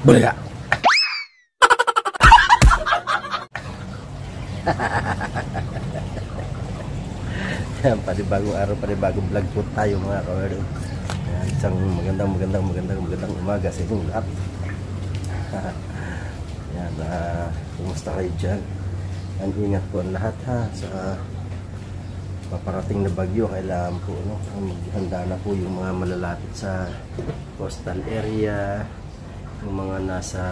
Bulaga! Yan, panibagong araw, panibagong vlog po tayo mga kawerdo. Isang magandang umaga sa inyong lahat. Yan, kumusta kayo dyan? Yan, ingat po ang lahat ha sa paparating na bagyo. Kailangan po maghanda na po yung mga malalapit sa coastal area, yung mga nasa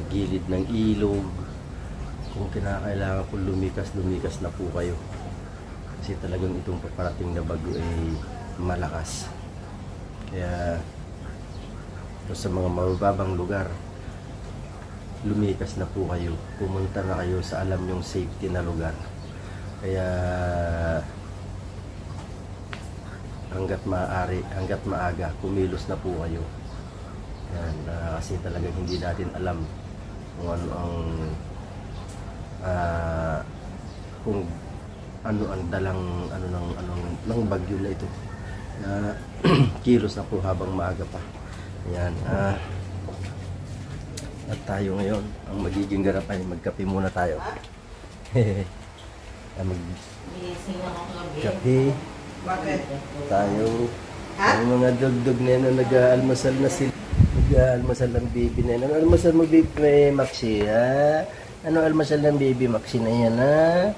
gilid ng ilog. Kung kinakailangan po lumikas na po kayo, kasi talagang itong paparating na bagyo ay malakas. Kaya sa mga mababang lugar, lumikas na po kayo, pumunta na kayo sa alam yung safety na lugar. Kaya hanggat maaari, hanggat maaga, kumilos na po kayo. Yan, kasi talagang hindi natin alam kung ano ang kung ano ang dalang ng bagyo na ito. Kilos na po habang maaga pa. Ayan, at tayo ngayon ang magiging ganap ay magkape muna tayo. Magkape tayo. Ang mga dugdug na yun, nag-aalmasal na sila. Nag-aalmasal ng baby na yun. Ano almasal mo, baby? May Maxi, ha? Ano almasal ng baby Maxi na yan, ha?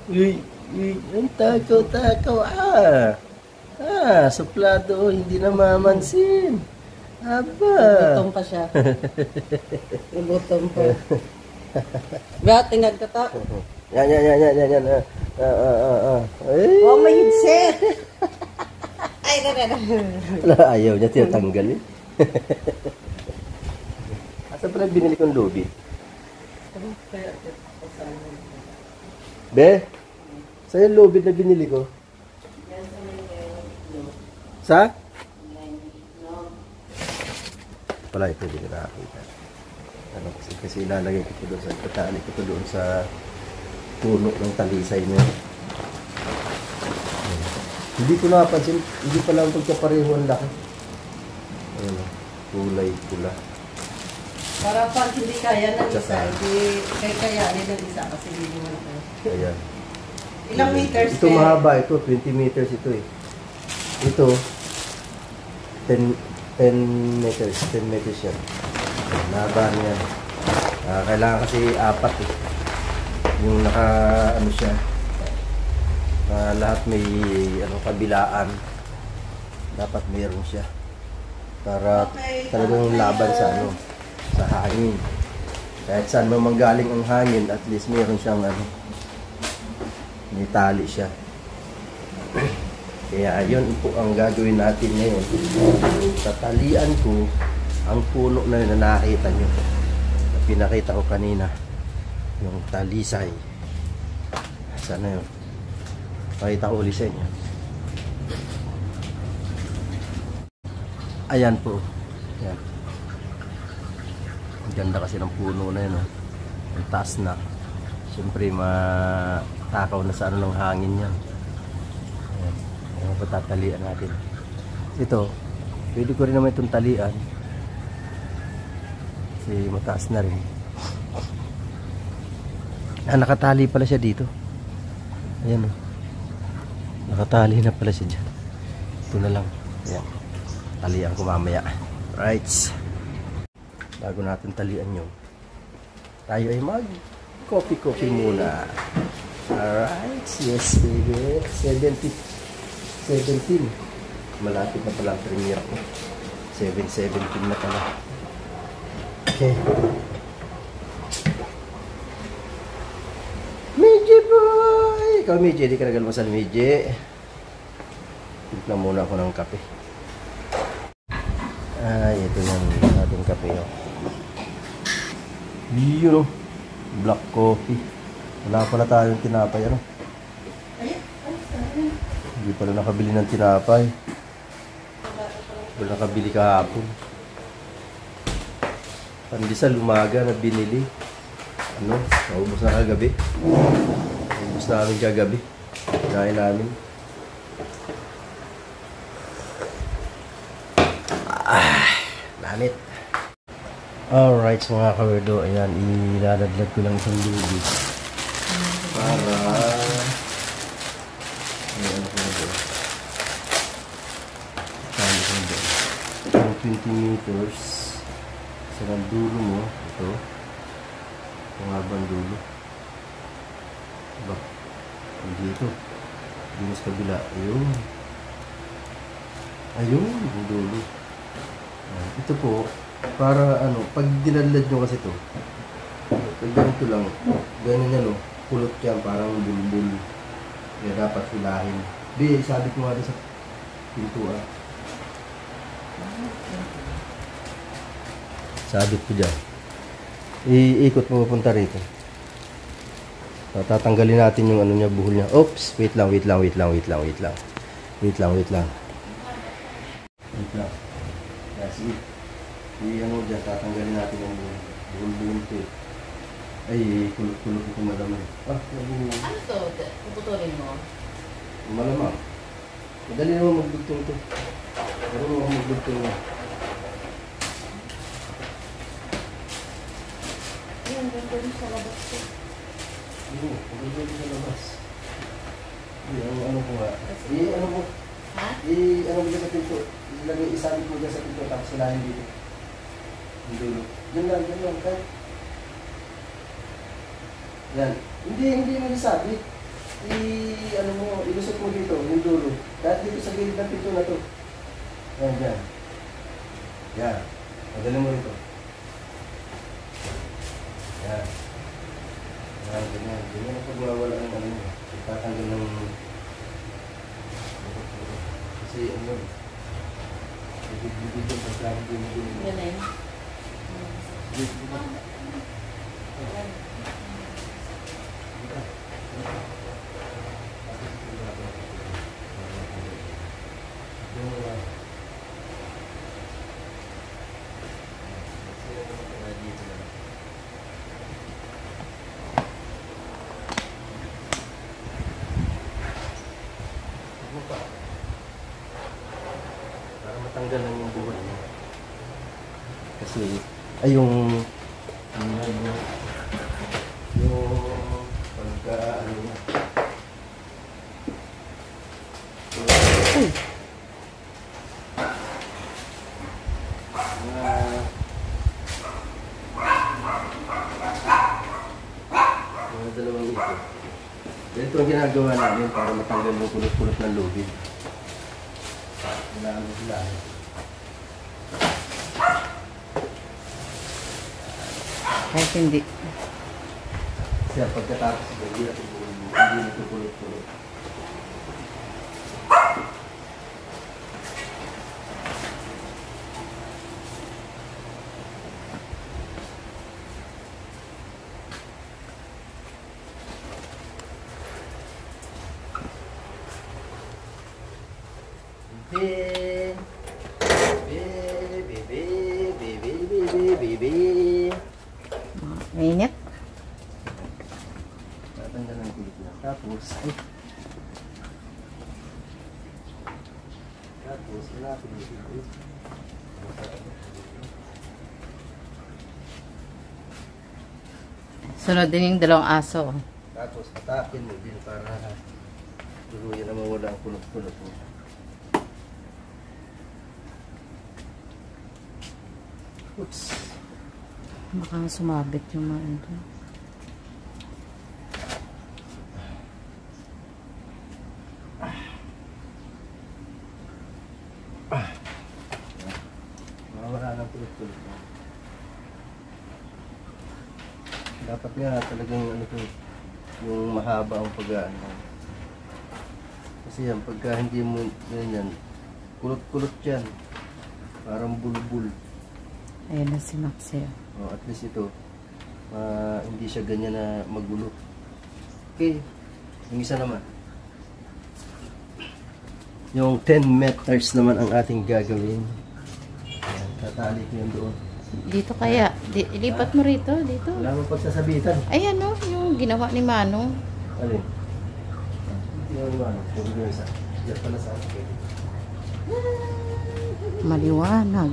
Uy, ang takaw, suplado, hindi na mamansin. Aba. Butong pa siya. Butong pa. Ba, tingnan ka ta. Yan. Oh, may headset. Ay, ayaw niya, tinatanggal eh. Asa pala binili kong lubi? Be? Saan yung lubi na binili ko? Sa? Wala, pwede ka nakakita. Kasi ilalagay ko doon sa patali ko doon sa puno ng talisay niya. Hindi ko napansin, hindi pa lang pagkapareho ang laki. Ayun, kulay pula. Para pag hindi kaya ng isa, hindi kayanin ng isa kasi hindi naman ito. Ayan. Ilang meters? Ito mahaba, ito 20 meters ito eh. Ito 10 meters yan. Mahaba niya. Kailangan kasi apat eh. Yung siya. Lahat may kabilaan. Dapat mayroon siya. Para talagang laban sa hangin. Kahit saan manggaling ang hangin, at least mayroon siyang may tali siya. Kaya yun po ang gagawin natin ngayon. Tatalian ko ang puno na yun na nakita nyo, na pinakita ko kanina, yung talisay. Sana yun, pakita ko ulit sa inyo. Ayan po. Ayan. Ang ganda kasi ng puno na yun. Ang taas na. Siyempre matakaw na sa ng hangin yan. Ayan, patatalian natin. Ito, pwede ko rin naman itong talian. Kasi mataas na rin. Nakatali pala siya dito. Ayan o. Nakatali na pala siya dyan. Ito na lang. Ayan. Talian ko mamaya. Right. Bago natin talian yun, tayo ay mag coffee muna. Alright. Yes baby. 17. Malapit na pala ang premiere ko. 7:17 na pala. Okay. Midge boy! Ikaw Midge, di ka nagalmasal Midge. Tignan muna ako ng kape. Ito yung ating kape. Yun black coffee. Wala pala tayong tinapay. Hindi pala nakabili ng tinapay. Wala nakabili kahapon. Pandesal umaga na binili. Naubos na kagabi. Naubos namin kagabi. Kinain namin. gamit. Alright, so mga kawerdo, ayan, ilalaglag ko lang isang lubid para ayan ko na doon. Saan ko na doon. Itong 20 meters sa dulo mo, ito itong habang dulo diba? Hindi ito, hindi sa kabila, ayun yung dulo. Ayan. Ito po para ano, pag dinalad nyo kasi ito, pag ganito lang, ganyan yan o, kulot yan, parang bulbul. Kaya dapat hilahin. Di, sabit mo nga sa pintuan. Sabit ko dyan. Iikot mo pupunta rito. So, tatanggalin natin yung ano niya, buhol niya. Oops! Wait lang. Wait lang. That's it. Ano dyan, tatanggalin natin yung buhol-buhol ito eh. Ay, kulot-kulot ito madami. Ano to? Puputulin mo? Malamang. Madali naman magdugtong ito. Pero magdugtong na. Ayan, ganda rin sa labas ko. Oo, maganda rin sa labas. Ano ko nga. Ano mo? Ha? Ano mo dyan sa pinto? Ilagay, isabit mo dyan sa pinto tapos silahin dito. Yung dulo. Diyan lang. Kahit. Yan. Hindi mo isabit. Ano mo, ilusot mo dito, yung dulo. Kahit dito sa gilid ng pinto na to. Yan, dyan. Yan. Magaling mo rito. Yan. Ganyan. Ganyan ang pagwawala ng ano mo. Tatanggal ng kasi ano bibigyan yung pagkakas din mo. Yan na yun. Para matanggal lang yung buhol niya. Kasi ay yung pagka ano niya. Mga dalawang ito. Ganito ang ginagawa namin para matanggal yung kulot-kulot ng lubid. Kailangan mo sila. Kahit hindi. Kasi pagkatapos hindi ito kulot-kulot. Mainit. Tatanggal ng kulit na. Tapos ilapin dito. Sunod din yung dalawang aso. Tapos atakin mo din para tuluyan na mawala ang kulot-kulot mo. Oops. Baka sumabit yung mga ito. Mawala ng kulot-kulot mo. Dapat nga talagang ano to, yung mahaba ang pag-ano. Kasi yan, pagka hindi mo ganyan, kulot-kulot yan. Parang bulbul. Ayan na si Maxie. Oh, at least ito, hindi siya ganyan na magulo. Okay, yung isa naman. Yung 10 meters naman ang ating gagawin. Ayan, tatali ko yan doon. Dito kaya? Ilipat mo rito? Dito? Wala mong pagsasabitan. Ayan o, yung ginawa ni Manong. Alin? Ginawa ni Manong. Kung yung isa. Diyan pala sa akin. Maliwanag.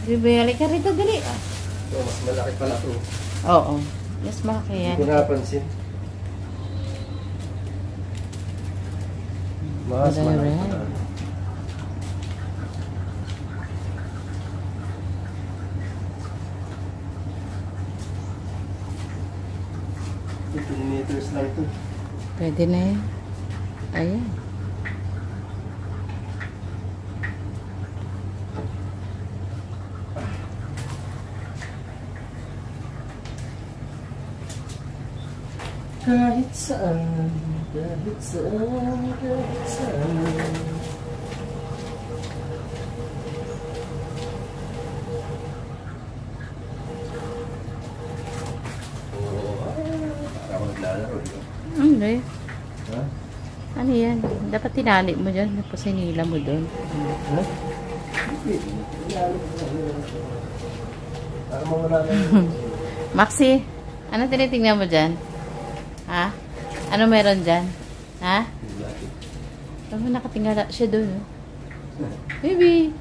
Bibi, halika rito, dali. Ito, mas malaki pala ito. Oo. Mas malaki yan. Hindi ko napansin. Mas malaki pala. 15 meters lang ito. Pwede na yan. Ayan. Kahit saan, kahit saan, kahit saan. Para ako naglalaro, di ba? Hindi. Ha? Ano yan? Dapat tinali mo dyan. Tapos sinila mo doon. Ha? Hindi. Naglalaro ko. Para mawala na yun. Maxi, ano tinitingnan mo dyan? Ha? Ano meron dyan? Ha? Tama, nakatingala siya doon. Oh. Baby.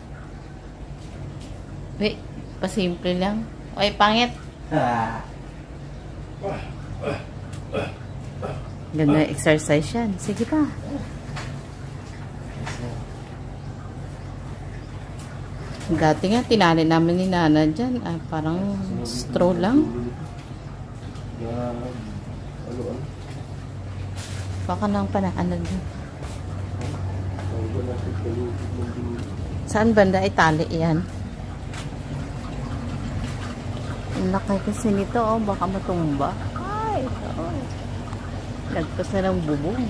Wait, pasimple lang. Oy, pangit. Ganda exercise yan. Sige pa. Dati nga, tinali namin ni Nana dyan. Ah, parang straw lang. Baka nang panaanan dyan. Saan banda ay tali yan? Ang laki kasi nito, oh. Baka matumba. Ay, oh. Lagpas na ng bubong.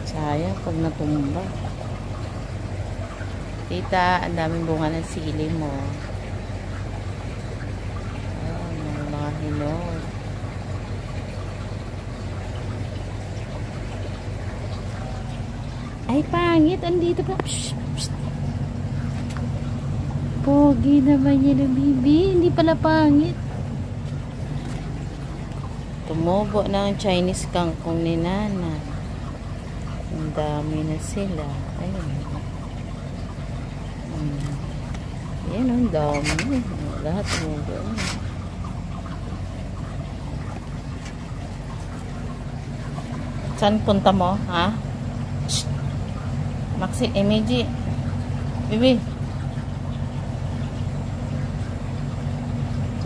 Sayang pag natumba. Tita, ang daming bunga ng sili mo. Oh, mga hinog. Ay, pangit. Andito pa. Psst, psst. Pogi naman yun, bibi. Hindi pala pangit. Tumubo na ang Chinese kangkong ni Nana. Ang dami na sila. Ayun. Yan, ang dami. Lahat tumubo na. Saan punta mo, ha? Shh. Maxi, Meiji. Bibi.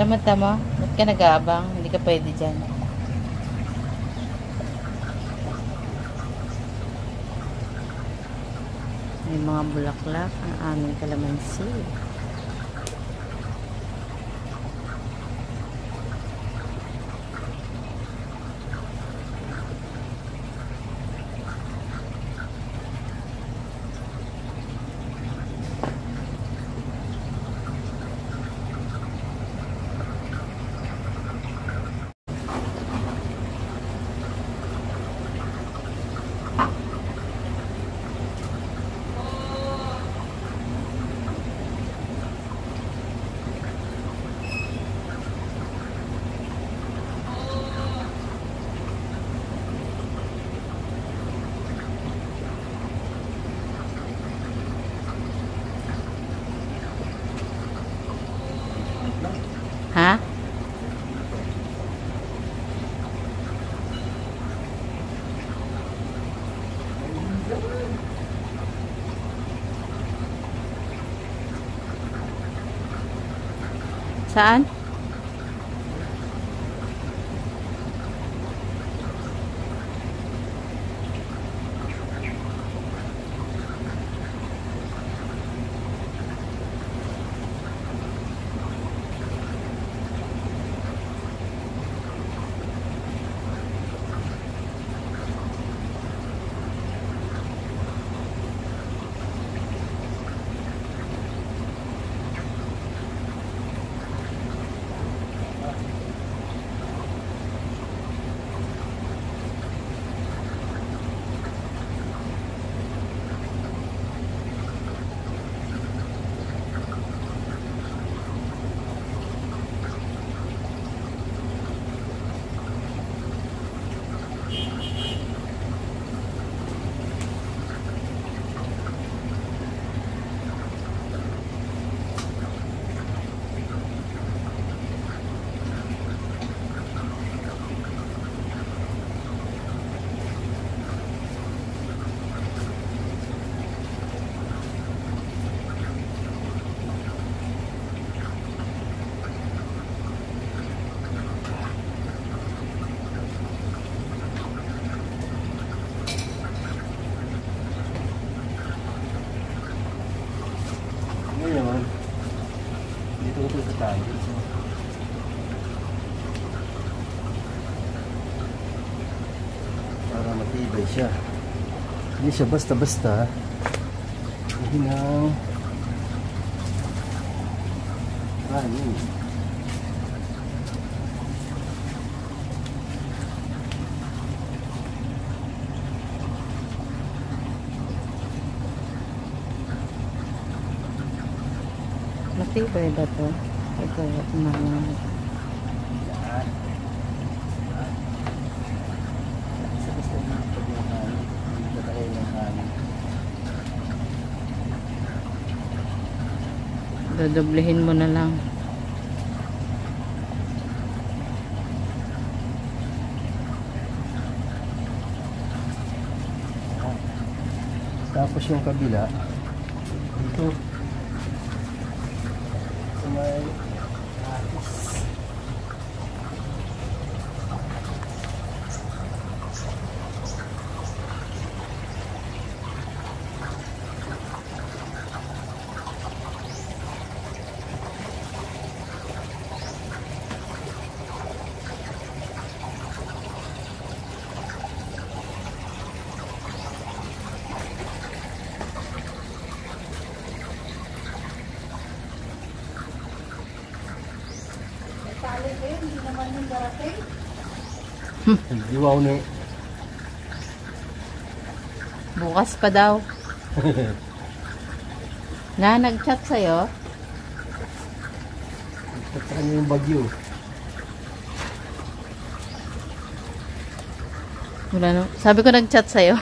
Samanta mo? Ba't ka nag-aabang? Hindi ka pwede dyan. May mga bulaklak ang aming kalamansi. Ha? Saan? Ngayon, dito ko sa tayo. So, para matibay siya. Hindi siya basta-basta. Hindi na ano. Matibay ba to? Ito, umano. Yan. Basta-basta dito yung hangin. Dito tayo ng hangin. Dodoblehin mo na lang. Tapos yung kabila, dito, sa may atis. Tali ko yun, hindi naman yung darating. Hindi wow na eh. Bukas pa daw. Na, nag-chat sa'yo? Tataka niyo yung bagyo. Wala no. Sabi ko nag-chat sa'yo.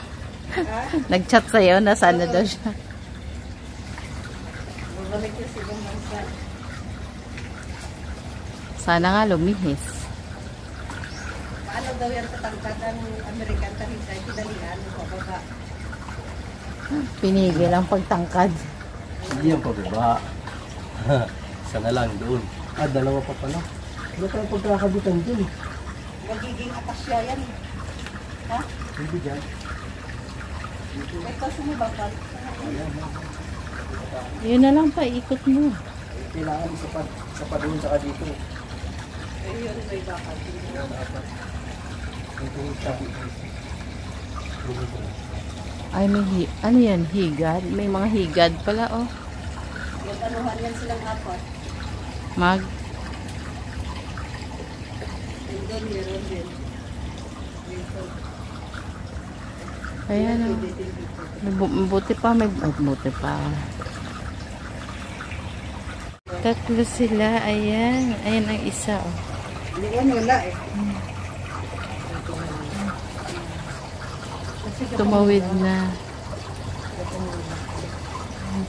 Ha? Nag-chat sa'yo, nasaan na daw siya. Babalik yung sigang bansa. Sana nga lumihis. Paano daw yan katangkad ang American Tahitay? Pinalihan o pababa? Pinigil ang pagtangkad. Hindi yung pababa. Isa na lang doon. Dalawa pa pala. Wala tayong pagkakabitan dun. Magiging akasya yan. Ha? Hindi dyan. Ito sumabakal. Yun na lang pa, ikot mo. Kailangan isa pa doon saka dito. Ayun, may bakal. Ito yung sabi. Ay, may ano yan? Higad? May mga higad pala, oh. Yung anuhan yan silang apat. Mag. And doon meron din. Dito. Ayan, oh. Pwede din dito. Buti pa, buti pa. Tatlo sila, ayan. Ayan ang isa, oh. Hindi yan, wala eh. Tumawid na.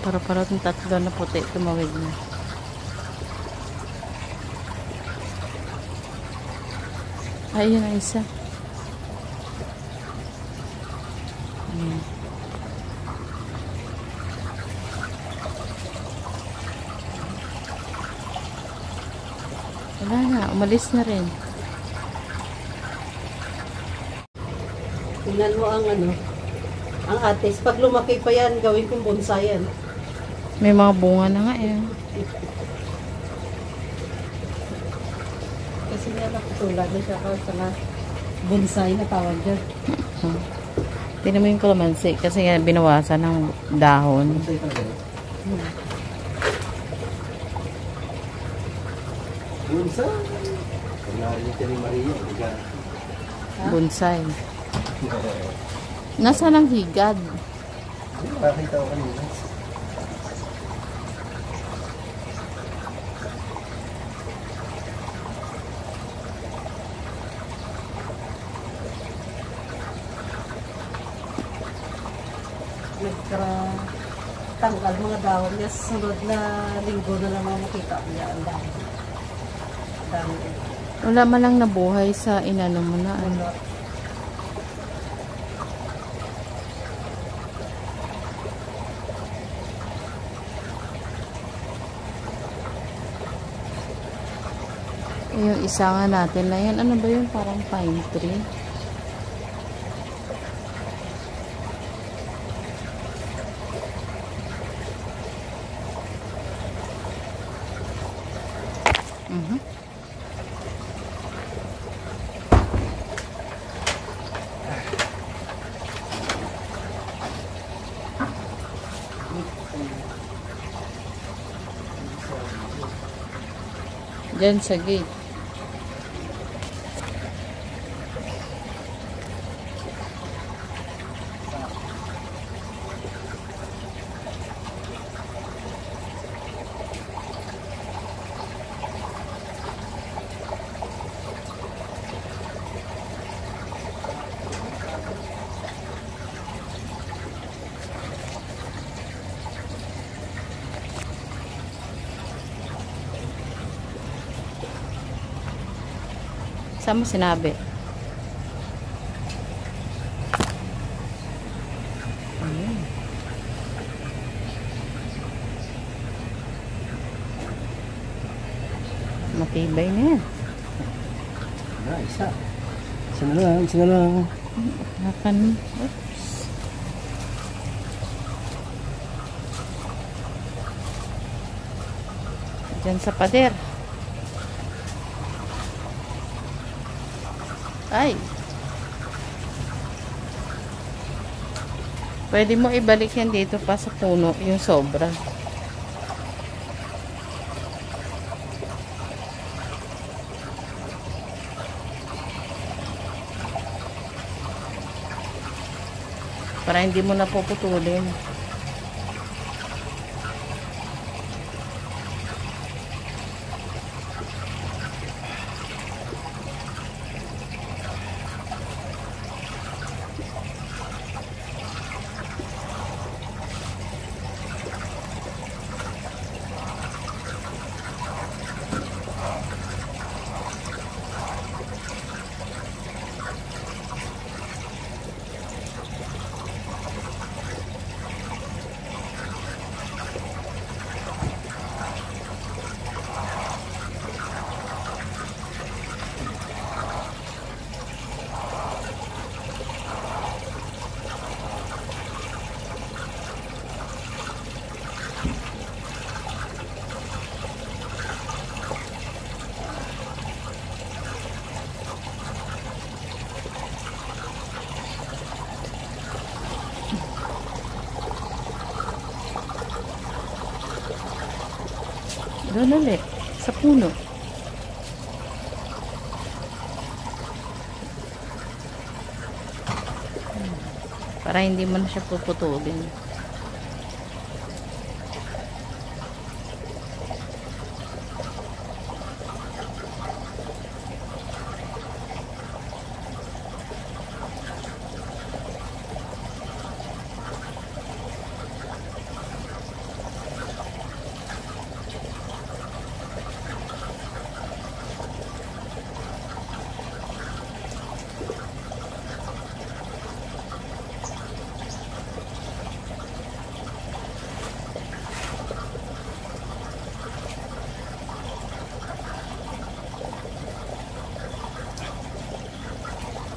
Para yung tatlo na puti, tumawid na. Ayan ang isa. Ayan. Wala na, umalis na rin. Tingnan mo ang ano, ang atis. Pag lumaki pa yan, gawin kong bonsai yan. May mga bunga na nga, eh. Kasi nga nakutulad na siya sa na bonsai na tawag dyan. Tingnan mo yung kalamansi kasi nga binawasan ng dahon. Bunsa. Kailangan ni Maria. Bonsai. Nasaan ang higad? Nakakita ko kanina. Tanggal mga dahon niya. Sa sunod na linggo na lang makita niya ang dahon. Dami. Wala man lang nabuhay sa inano mo na. Ano. Yung isa nga natin na yan. Ano ba yun? Parang pine tree. Mhm. Diyan sa gate. Saan mo sinabi? Ayun. Matibay na yan. Isa. Isa na lang, isa na lang. Hakan. Oops. Diyan sa pader. Ay. Pwede mo ibalik yan dito pa sa puno, yung sobra. Para hindi mo napuputulin. Doon ulit, sa puno. Para hindi mo na siya puputulin.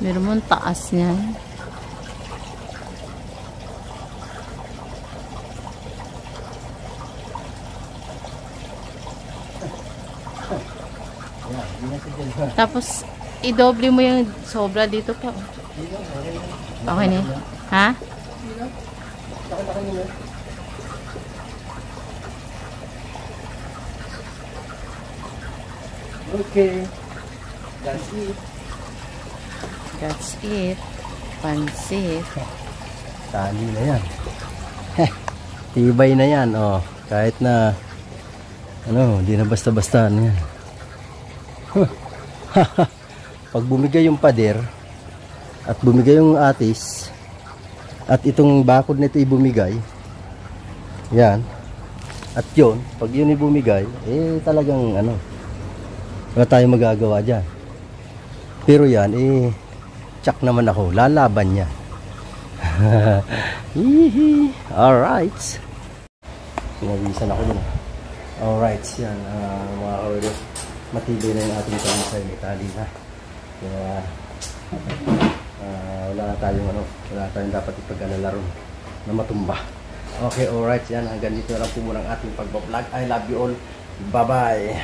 Meron mo ang taas niyan. Tapos, i-doble mo yung sobra dito pa. Okay na. Ha? Okay. That's it. That's it. Pansit. Tali na yan. Tibay na yan. Oh, kahit na ano, di na basta-basta ano yan. Pag bumigay yung pader at bumigay yung atis at itong bakod nito ibumigay, yan, at yun, pag yun ibumigay, eh talagang ano, wala tayong magagawa dyan. Pero yan, eh tsak naman ako, lalaban niya. Alright, pinawisan ako dun. Alright, yan mga order, matibay na yung ating talisay, may tali na. Kaya wala tayong dapat ipag-alala ron na matumba. Okay, alright, yan, hanggang dito lang po muna ang ating pag-vlog. I love you all, bye bye.